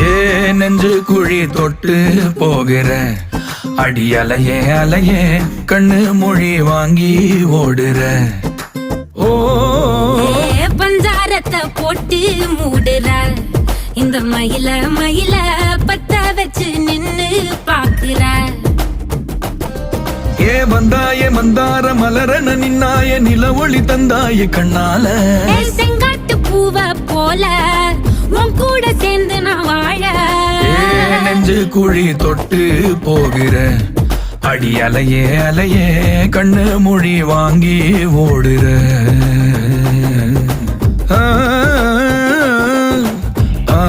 ஏ நெஞ்சு குழி தொட்டு போகிற அடி அலையே அலையே கண்ணு மொழி வாங்கி ஓடுற. ஓ பஞ்சாரத்தை போட்டு மூடுற இந்த மயில மயில பத்த வச்சு நின்னு பாக்குற. ஏ வந்தாய மந்தார மலரன நின்னாய நில ஒளி தந்தாய கண்ணால. செங்காட்டு பூவ போல உன் கூட சேர்ந்து நான் வாழ. நெஞ்சு குழி தொட்டு போகிற அடி அலையே அலையே கண்ணு மொழி வாங்கி ஓடுற. ஆ ஆ